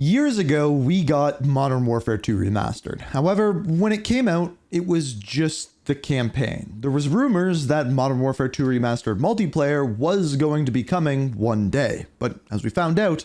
Years ago, we got Modern Warfare 2 Remastered. However, when it came out, it was just the campaign. There was rumors that Modern Warfare 2 Remastered multiplayer was going to be coming one day, but as we found out,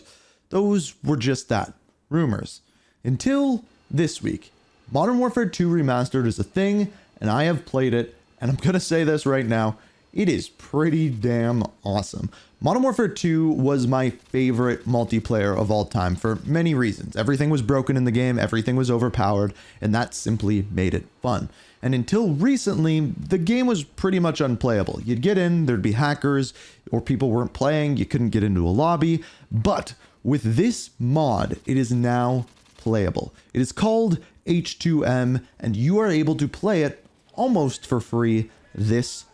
those were just that, rumors. Until this week. Modern Warfare 2 Remastered is a thing, and I have played it, and I'm gonna say this right now, it is pretty damn awesome. Modern Warfare 2 was my favorite multiplayer of all time for many reasons. Everything was broken in the game, everything was overpowered, and that simply made it fun. And until recently, the game was pretty much unplayable. You'd get in, there'd be hackers, or people weren't playing, you couldn't get into a lobby. But with this mod, it is now playable. It is called H2M, and you are able to play it almost for free this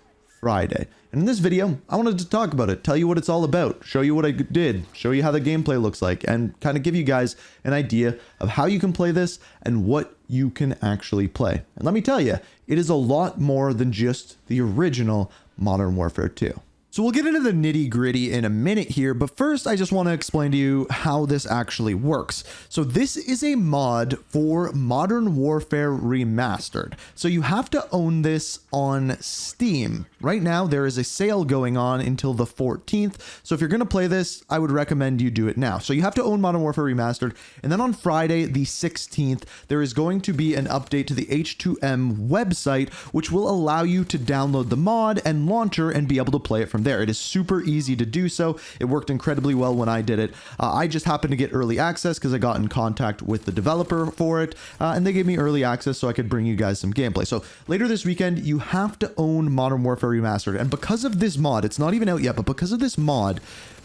Friday. And in this video, I wanted to talk about it, tell you what it's all about, show you what I did, show you how the gameplay looks like, and kind of give you guys an idea of how you can play this and what you can actually play. And let me tell you, it is a lot more than just the original Modern Warfare 2. So we'll get into the nitty-gritty in a minute here, but first I just want to explain to you how this actually works. So this is a mod for Modern Warfare Remastered. So you have to own this on Steam. Right now there is a sale going on until the 14th. So if you're going to play this, I would recommend you do it now. So you have to own Modern Warfare Remastered. And then on Friday, the 16th, there is going to be an update to the H2M website, which will allow you to download the mod and launcher and be able to play it from there. It is super easy to do so. It worked incredibly well when I did it. I just happened to get early access because I got in contact with the developer for it, and they gave me early access so I could bring you guys some gameplay. So later this weekend, you have to own Modern Warfare Remastered, and because of this mod, it's not even out yet, but because of this mod,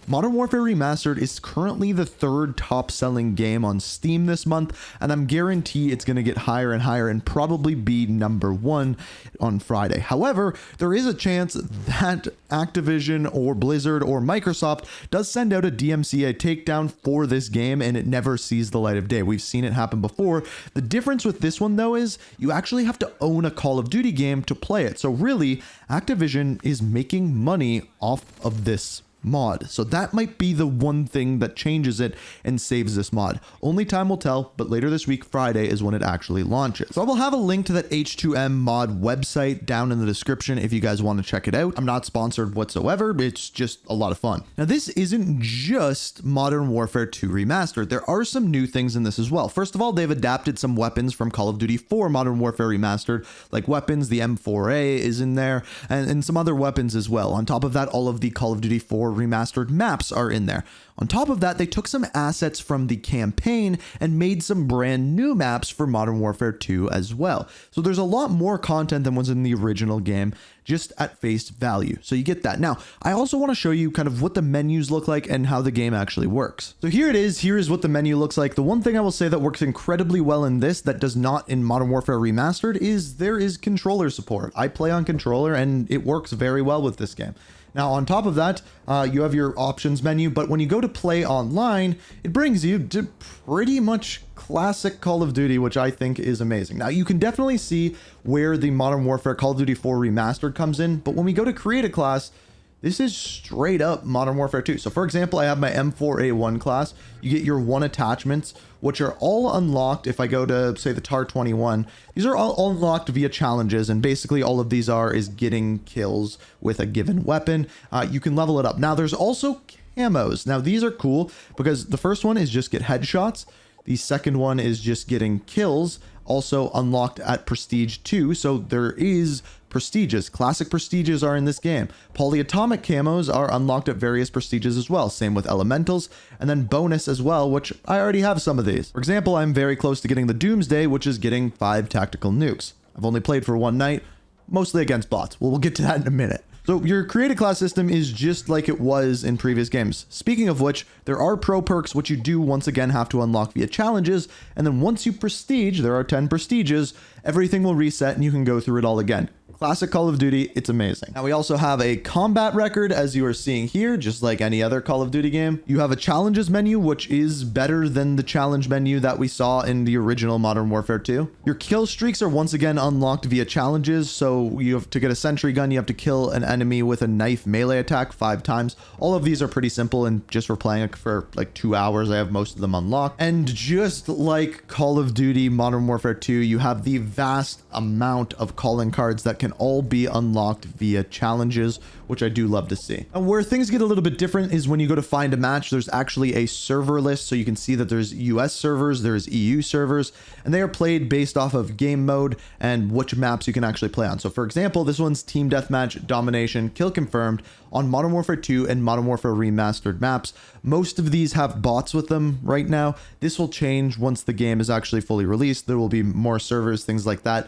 Modern Warfare Remastered is currently the third top selling game on Steam this month, and I'm guarantee it's going to get higher and higher and probably be #1 on Friday. However, there is a chance that Activision or Blizzard or Microsoft does send out a DMCA takedown for this game and it never sees the light of day. We've seen it happen before. The difference with this one though is you actually have to own a Call of Duty game to play it. So really, Activision is making money off of this mod. So that might be the one thing that changes it and saves this mod. Only time will tell, but later this week, Friday, is when it actually launches. So I will have a link to that H2M mod website down in the description if you guys want to check it out. I'm not sponsored whatsoever. It's just a lot of fun. Now, this isn't just Modern Warfare 2 Remastered. There are some new things in this as well. First of all, they've adapted some weapons from Call of Duty 4 Modern Warfare Remastered, like weapons, the M4A is in there, and some other weapons as well. On top of that, all of the Call of Duty 4 Remastered maps are in there. On top of that, they took some assets from the campaign and made some brand new maps for Modern Warfare 2 as well. So there's a lot more content than was in the original game, just at face value. So you get that. Now, I also want to show you kind of what the menus look like and how the game actually works. So here it is. Here is what the menu looks like. The one thing I will say that works incredibly well in this that does not in Modern Warfare Remastered is there is controller support. I play on controller and it works very well with this game. Now, on top of that, you have your options menu, but when you go to play online, it brings you to pretty much classic Call of Duty, which I think is amazing. Now, you can definitely see where the Modern Warfare Call of Duty 4 Remastered comes in, but when we go to create a class, this is straight up Modern Warfare 2. So for example, I have my M4A1 class. You get your 1 attachments, which are all unlocked. If I go to say the TAR 21, these are all unlocked via challenges. And basically all of these is getting kills with a given weapon. You can level it up. Now there's also camos. Now these are cool because the first one is just get headshots. The second one is just getting kills, also unlocked at Prestige 2. So there is prestiges. Classic prestiges are in this game. Polyatomic camos are unlocked at various prestiges as well. Same with elementals, and then bonus as well, which I already have some of these. For example, I'm very close to getting the Doomsday, which is getting 5 tactical nukes. I've only played for one night, mostly against bots. We'll get to that in a minute. So your create a class system is just like it was in previous games. Speaking of which, there are pro perks, which you do once again have to unlock via challenges. And then once you prestige, there are 10 prestiges, everything will reset and you can go through it all again. Classic Call of Duty, it's amazing. Now we also have a combat record, as you are seeing here, just like any other Call of Duty game. You have a challenges menu, which is better than the challenge menu that we saw in the original Modern Warfare 2. Your kill streaks are once again unlocked via challenges, so you have to get a sentry gun, you have to kill an enemy with a knife melee attack 5 times. All of these are pretty simple, and just for playing it for like 2 hours, I have most of them unlocked. And just like Call of Duty Modern Warfare 2, you have the vast amount of calling cards that can all be unlocked via challenges, which I do love to see. And where things get a little bit different is when you go to find a match, there's actually a server list. So you can see that there's US servers, there's EU servers, and they are played based off of game mode and which maps you can actually play on. So for example, this one's Team Deathmatch, Domination, Kill Confirmed on Modern Warfare 2 and Modern Warfare Remastered maps. Most of these have bots with them right now. This will change once the game is actually fully released. There will be more servers, things like that.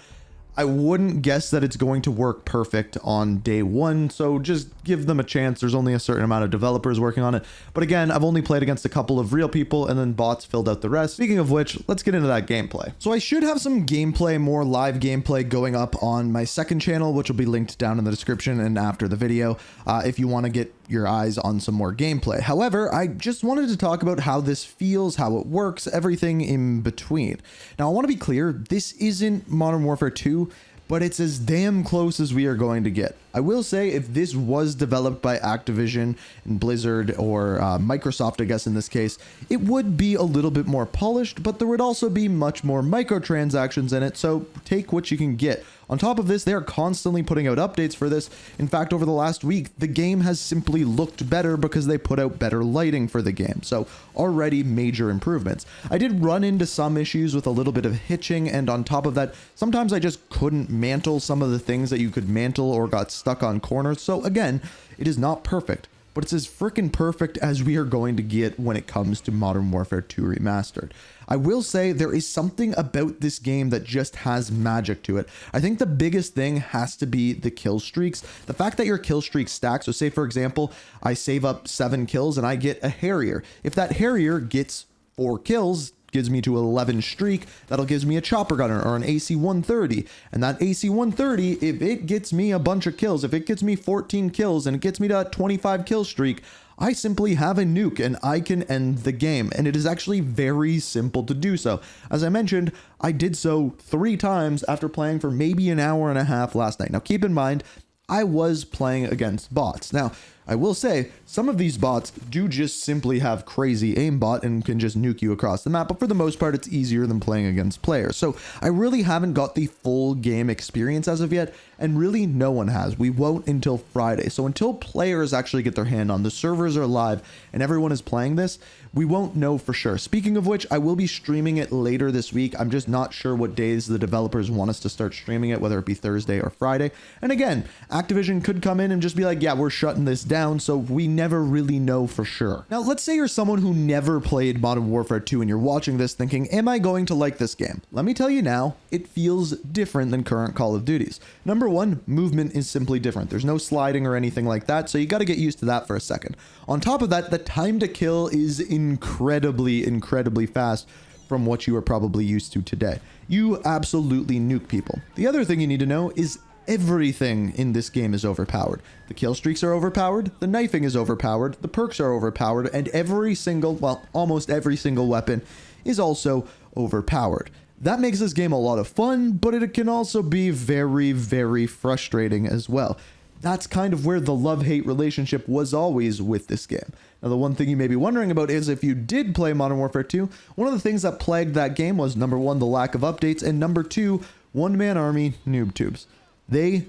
I wouldn't guess that it's going to work perfect on day one, so just give them a chance. There's only a certain amount of developers working on it. But again, I've only played against a couple of real people and then bots filled out the rest. Speaking of which, let's get into that gameplay. So I should have some gameplay, more live gameplay going up on my second channel, which will be linked down in the description and after the video, if you want to get your eyes on some more gameplay. However, I just wanted to talk about how this feels, how it works, everything in between. Now, I want to be clear, this isn't Modern Warfare 2, but it's as damn close as we are going to get. I will say, if this was developed by Activision and Blizzard or Microsoft, I guess in this case, it would be a little bit more polished, but there would also be much more microtransactions in it, so take what you can get. On top of this, they are constantly putting out updates for this. In fact, over the last week, the game has simply looked better because they put out better lighting for the game. So already major improvements. I did run into some issues with a little bit of hitching, and on top of that, sometimes I just couldn't mantle some of the things that you could mantle or got stuck on corners. So again, it is not perfect, but it's as freaking perfect as we are going to get when it comes to Modern Warfare 2 Remastered. I will say there is something about this game that just has magic to it. I think the biggest thing has to be the kill streaks. The fact that your kill streak stacks, so say for example, I save up 7 kills and I get a Harrier. If that Harrier gets 4 kills, gives me to 11 streak, that'll gives me a chopper gunner or an AC-130. And that AC-130, if it gets me a bunch of kills, if it gets me 14 kills and it gets me to a 25 kill streak, I simply have a nuke and I can end the game. And it is actually very simple to do so. As I mentioned, I did so 3 times after playing for maybe an hour and a half last night. Now keep in mind, I was playing against bots. Now, I will say, some of these bots do just simply have crazy aimbot and can just nuke you across the map, but for the most part, it's easier than playing against players. So I really haven't got the full game experience as of yet, and really no one has. We won't until Friday. So until players actually get their hand on, the servers are live, and everyone is playing this, we won't know for sure. Speaking of which, I will be streaming it later this week. I'm just not sure what days the developers want us to start streaming it, whether it be Thursday or Friday. And again, Activision could come in and just be like, yeah, we're shutting this down, so we never really know for sure. Now, let's say you're someone who never played Modern Warfare 2 and you're watching this thinking, am I going to like this game? Let me tell you now, it feels different than current Call of Duties. Number one, movement is simply different. There's no sliding or anything like that, so you got to get used to that for a second. On top of that, the time to kill is incredibly fast from what you are probably used to today. You absolutely nuke people. The other thing you need to know is everything in this game is overpowered. The kill streaks are overpowered, the knifing is overpowered, the perks are overpowered, and every single, well, almost every single weapon is also overpowered. That makes this game a lot of fun, but it can also be very frustrating as well. That's kind of where the love-hate relationship was always with this game. Now, the one thing you may be wondering about is if you did play Modern Warfare 2, one of the things that plagued that game was, number one, the lack of updates, and number two, one-man army noob tubes. They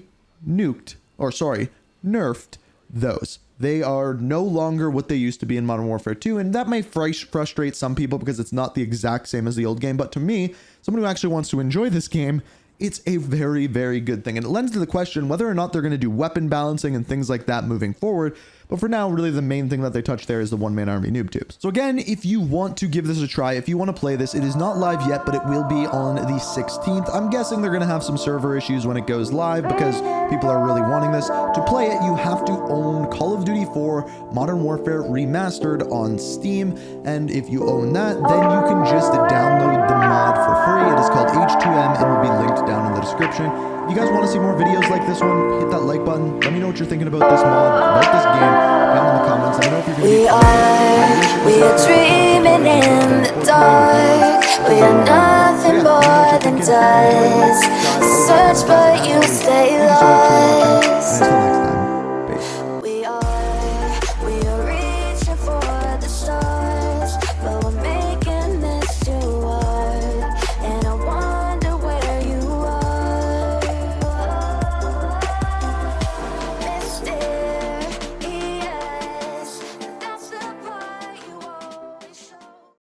nerfed those. They are no longer what they used to be in Modern Warfare 2, and that may frustrate some people because it's not the exact same as the old game, but to me, someone who actually wants to enjoy this game, it's a very good thing. And it lends to the question whether or not they're going to do weapon balancing and things like that moving forward. But for now, really the main thing that they touch there is the one-man army noob tubes. So again, if you want to give this a try, if you want to play this, it is not live yet, but it will be on the 16th. I'm guessing they're going to have some server issues when it goes live because people are really wanting this. To play it, you have to own Call of Duty 4 Modern Warfare Remastered on Steam. And if you own that, then you can just download the mod for free. It is called H2M and will be linked down in the description. If you guys want to see more videos like this one, hit that like button. Let me know what you're thinking about this mod, about this game, down in the comments. Let me know if you're going to be we are dreaming in the dark. We are nothing more than dust. Search but you stay lost.